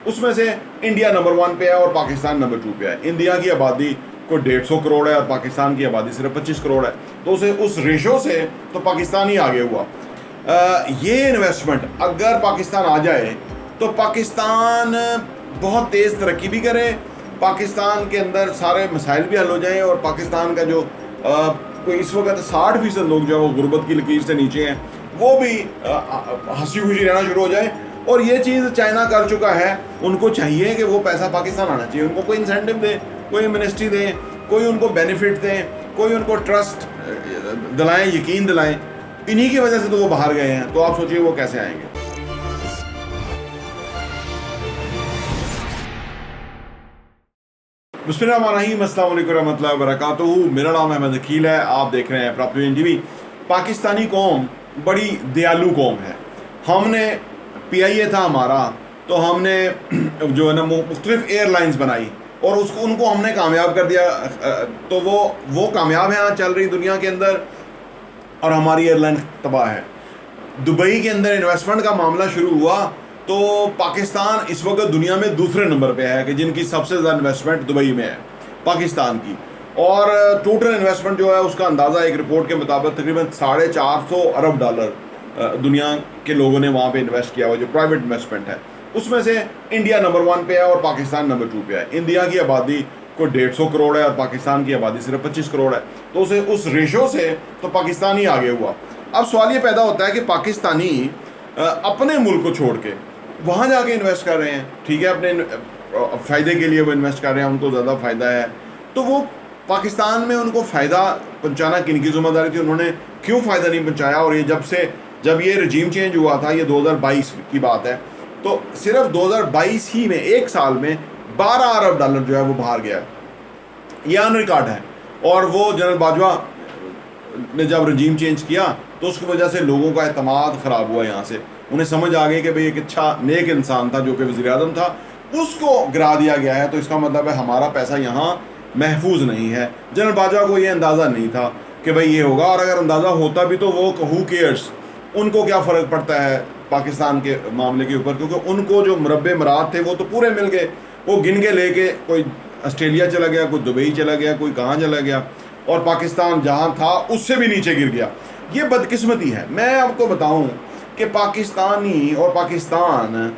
उसमें से India number 1 पे है और पाकिस्तान नंबर 2 पे है। इंडिया की आबादी को 150 करोड़ है और पाकिस्तान की आबादी सिर्फ 25 करोड़ है, तो उस रेशो से तो पाकिस्तान ही आगे हुआ। ये इन्वेस्टमेंट अगर पाकिस्तान आ जाए तो पाकिस्तान बहुत तेज़ तरक्की भी करे, पाकिस्तान के अंदर सारे मसाइल भी हल हो जाएं और पाकिस्तान का जो कोई इस वक्त 60% लोग जो है वो गुर्बत की लकीर से नीचे हैं, वो भी हंसी खुशी रहना शुरू हो जाए। और ये चीज़ चाइना कर चुका है। उनको चाहिए कि वो पैसा पाकिस्तान आना चाहिए, उनको कोई इंसेंटिव दें, कोई मिनिस्ट्री दें, कोई उनको बेनिफिट दें, कोई उनको ट्रस्ट दिलाएं, यकीन दिलाएं। इन्हीं की वजह से तो वो बाहर गए हैं, तो आप सोचिए वो कैसे आएंगे। बिस्मिल्लाहिर्रहमानिर्रहीम, अस्सलाम वालेकुम रहमतुल्लाहि व बरकातुहू। मेरा नाम अहमद अकील है, आप देख रहे हैं प्रॉपर्टी टीवी। पाकिस्तानी कौम बड़ी दयालु कौम है। हमने PIA था हमारा, तो हमने जो है ना मुख्तलिफ एयरलाइंस बनाई और उनको हमने कामयाब कर दिया। तो वो कामयाब है, चल रही दुनिया के अंदर, और हमारी एयरलाइन तबाह है। दुबई के अंदर इन्वेस्टमेंट का मामला शुरू हुआ तो पाकिस्तान इस वक्त दुनिया में दूसरे नंबर पे है कि जिनकी सबसे ज़्यादा इन्वेस्टमेंट दुबई में है, पाकिस्तान की। और टोटल इन्वेस्टमेंट जो है उसका अंदाज़ा एक रिपोर्ट के मुताबिक तकरीबन $450 अरब दुनिया के लोगों ने वहाँ पे इन्वेस्ट किया हुआ, जो प्राइवेट इन्वेस्टमेंट है। उसमें से इंडिया नंबर 1 पे है और पाकिस्तान नंबर 2 पे है। इंडिया की आबादी को 150 करोड़ है और पाकिस्तान की आबादी सिर्फ 25 करोड़ है, तो उस रेशो से तो पाकिस्तान ही आगे हुआ। अब सवाल ये पैदा होता है कि पाकिस्तानी अपने मुल्क को छोड़ के वहाँ जाके इन्वेस्ट कर रहे हैं, ठीक है, अपने फ़ायदे के लिए वो इन्वेस्ट कर रहे हैं, उनको ज़्यादा फ़ायदा है। तो वो पाकिस्तान में उनको फ़ायदा पहुँचाना किन की ज़िम्मेदारी थी, उन्होंने क्यों फ़ायदा नहीं पहुँचाया? और ये जब ये रजीम चेंज हुआ था, ये 2022 की बात है, तो सिर्फ 2022 ही में एक साल में $12 अरब जो है वो बाहर गया, ये ऑन रिकॉर्ड है। और वो जनरल बाजवा ने जब रजीम चेंज किया तो उसकी वजह से लोगों का एतमाद ख़राब हुआ यहाँ से। उन्हें समझ आ गई कि भाई एक अच्छा नेक इंसान था जो कि वज़ीर आज़म था, उसको गिरा दिया गया है, तो इसका मतलब है हमारा पैसा यहाँ महफूज नहीं है। जनरल बाजवा को ये अंदाज़ा नहीं था कि भाई ये होगा, और अगर अंदाज़ा होता भी तो वो हू केयर्स, उनको क्या फ़र्क पड़ता है पाकिस्तान के मामले के ऊपर, क्योंकि उनको जो मुरब्बे मराद थे वो तो पूरे मिल गए। वो गिन के लेके कोई ऑस्ट्रेलिया चला गया, कोई दुबई चला गया, कोई कहाँ चला गया, और पाकिस्तान जहाँ था उससे भी नीचे गिर गया। ये बदकिस्मती है। मैं आपको बताऊं कि पाकिस्तानी और पाकिस्तान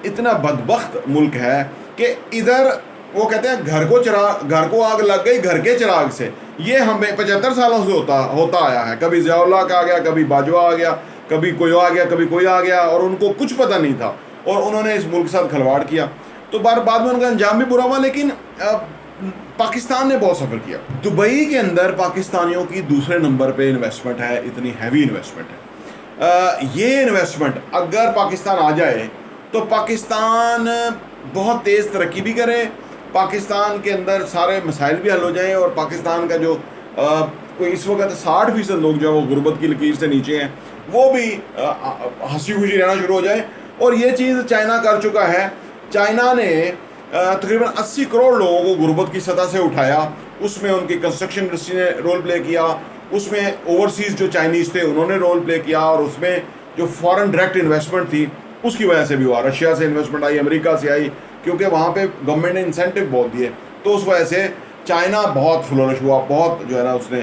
इतना बदबख्त मुल्क है कि इधर वो कहते हैं घर को आग लग गई घर के चिराग से। ये हमें 75 सालों से होता आया है। कभी ज़ियाउल्लाह का आ गया, कभी बाजवा आ गया, कभी कोई आ गया, कभी कोई आ गया, और उनको कुछ पता नहीं था और उन्होंने इस मुल्क के साथ खिलवाड़ किया। तो बाद में उनका अंजाम भी बुरा हुआ, लेकिन पाकिस्तान ने बहुत सफ़र किया। दुबई के अंदर पाकिस्तानियों की दूसरे नंबर पे इन्वेस्टमेंट है, इतनी हैवी इन्वेस्टमेंट है। ये इन्वेस्टमेंट अगर पाकिस्तान आ जाए तो पाकिस्तान बहुत तेज़ तरक्की भी करे, पाकिस्तान के अंदर सारे मसाइल भी हल हो जाएं और पाकिस्तान का जो कोई इस वक्त 60% लोग जो है वो गुर्बत की लकीर से नीचे हैं, वो भी हंसी खुशी रहना शुरू हो जाए। और ये चीज़ चाइना कर चुका है। चाइना ने तकरीबन 80 करोड़ लोगों को गुर्बत की सतह से उठाया। उसमें उनकी कंस्ट्रक्शन इंडस्ट्री ने रोल प्ले किया, उसमें ओवरसीज़ जो चाइनीज़ थे उन्होंने रोल प्ले किया, और उसमें जो फॉरेन डायरेक्ट इन्वेस्टमेंट थी उसकी वजह से भी हुआ। रशिया से इन्वेस्टमेंट आई, अमेरिका से आई, क्योंकि वहाँ पे गवर्नमेंट ने इंसेंटिव बहुत दिए, तो उस वजह से चाइना बहुत फ्लोरिश हुआ, बहुत जो है ना उसने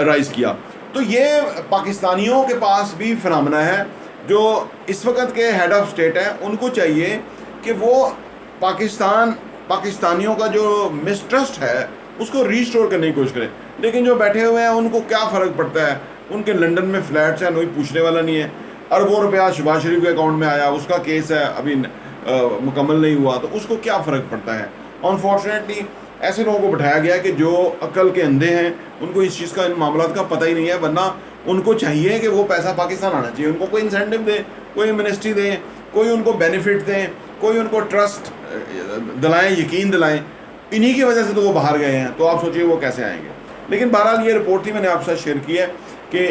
राइज़ किया। तो ये पाकिस्तानियों के पास भी फिनोमेना है। जो इस वक्त के हेड ऑफ स्टेट हैं उनको चाहिए कि वो पाकिस्तानियों का जो मिसट्रस्ट है उसको रीस्टोर करने की कोशिश करें। लेकिन जो बैठे हुए हैं उनको क्या फ़र्क पड़ता है, उनके लंदन में फ्लैट्स हैं, कोई पूछने वाला नहीं है। अरबों रुपया शहबाज शरीफ के अकाउंट में आया, उसका केस है अभी मुकम्मल नहीं हुआ, तो उसको क्या फ़र्क पड़ता है। अनफॉर्चुनेटली ऐसे लोगों को बैठाया गया कि जो अक्ल के अंधे हैं, उनको इस चीज़ का, इन मामलों का पता ही नहीं है। वरना उनको चाहिए कि वो पैसा पाकिस्तान आना चाहिए, उनको कोई इंसेंटिव दें, कोई मिनिस्ट्री दें, कोई उनको बेनिफिट दें, कोई उनको ट्रस्ट दिलाएं, यकीन दिलाएं। इन्हीं की वजह से तो वो बाहर गए हैं, तो आप सोचिए वो कैसे आएंगे। लेकिन बहरहाल ये रिपोर्ट थी, मैंने आपके साथ शेयर की है कि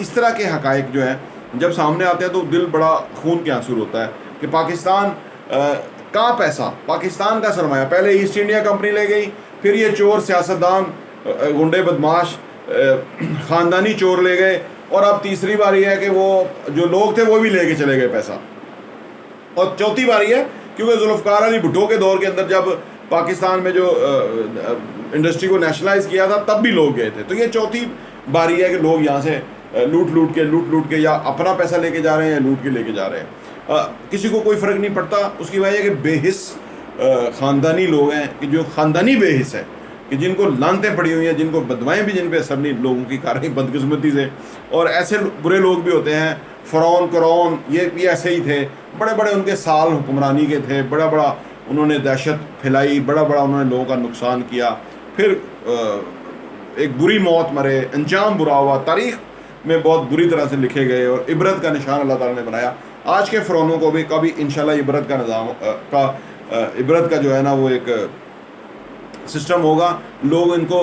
इस तरह के हकायक जो है जब सामने आते हैं तो दिल बड़ा खून के आंसू होता है कि पाकिस्तान का पैसा, पाकिस्तान का सरमाया पहले ईस्ट इंडिया कंपनी ले गई, फिर ये चोर सियासतदान, गुंडे, बदमाश, ख़ानदानी चोर ले गए, और अब तीसरी बारी है कि वो जो लोग थे वो भी लेके चले गए पैसा, और चौथी बारी है क्योंकि जुल्फ़िकार अली भुट्टो के दौर के अंदर जब पाकिस्तान में जो इंडस्ट्री को नेशनलाइज किया था तब भी लोग गए थे। तो ये चौथी बारी है कि लोग यहाँ से लूट लूट के या अपना पैसा लेके जा रहे हैं या लूट के लेके जा रहे हैं। किसी को कोई फ़र्क नहीं पड़ता। उसकी वजह है कि बेहिस ख़ानदानी लोग हैं, कि जो ख़ानदानी बेहिस है, कि जिनको लानतें पड़ी हुई हैं, जिनको बदवाएँ भी जिन पे असर नहीं लोगों की खा रही बदकिस्मती से। और ऐसे बुरे लोग भी होते हैं, फ़िरौन क़ुरौन ये भी ऐसे ही थे, बड़े बड़े उनके साल हुक्मरानी के थे, बड़ा बड़ा उन्होंने दहशत फैलाई, बड़ा बड़ा उन्होंने लोगों का नुकसान किया, फिर एक बुरी मौत मरे, अंजाम बुरा हुआ, तारीख़ में बहुत बुरी तरह से लिखे गए और इबरत का निशान अल्लाह ताला ने बनाया। आज के फ़िरौनों को भी कभी इंशाल्लाह इबरत का निज़ाम इबरत का जो है ना वो एक सिस्टम होगा। लोग इनको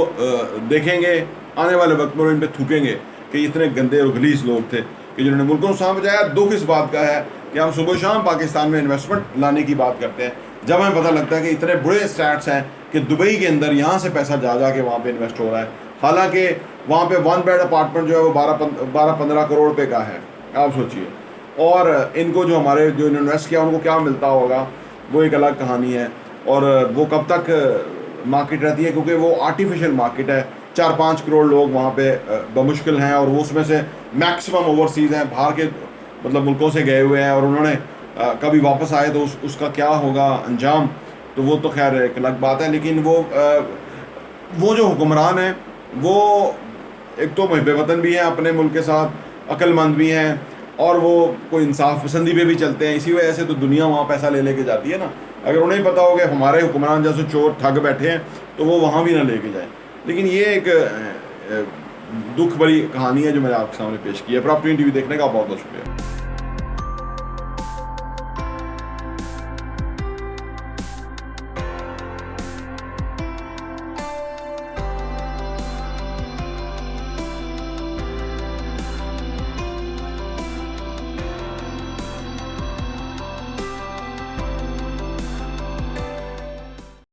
देखेंगे आने वाले वक्त में और इन पर थूकेंगे कि इतने गंदे और गलीस लोग थे कि जिन्होंने मुल्कों को नुकसान पहुंचाया। दुख इस बात का है कि हम सुबह शाम पाकिस्तान में इन्वेस्टमेंट लाने की बात करते हैं, जब हमें पता लगता है कि इतने बुरे स्टैट्स हैं कि दुबई के अंदर यहाँ से पैसा जा के वहाँ पे इन्वेस्ट हो रहा है, हालांकि वहाँ पे 1 बेड अपार्टमेंट जो है वो 12-15 करोड़ रुपए का है। आप सोचिए। और इनको जो हमारे जो इन्वेस्ट किया उनको क्या मिलता होगा, वो एक अलग कहानी है। और वो कब तक मार्केट रहती है, क्योंकि वो आर्टिफिशियल मार्केट है। 4-5 करोड़ लोग वहाँ पे बमुश्किल हैं और वो उसमें से मैक्सिमम ओवरसीज़ हैं, बाहर के मतलब मुल्कों से गए हुए हैं, और उन्होंने कभी वापस आए तो उसका क्या होगा अंजाम, तो वो तो खैर एक अलग बात है। लेकिन वो जो हुक्मरान हैं वो एक तो मुहिब वतन भी हैं, अपने मुल्क के साथ अक्लमंद भी हैं, और वो कोई इंसाफ पसंदी पे भी चलते हैं। इसी वजह से तो दुनिया वहाँ पैसा ले लेके जाती है ना। अगर उन्हें पता हो कि हमारे हुक्मरान जैसे चोर ठग बैठे हैं तो वो वहाँ भी ना लेके जाएं। लेकिन ये एक दुख भरी कहानी है जो मैंने आपके सामने पेश की है। प्रॉपर्टी टीवी देखने का बहुत बहुत शुक्रिया।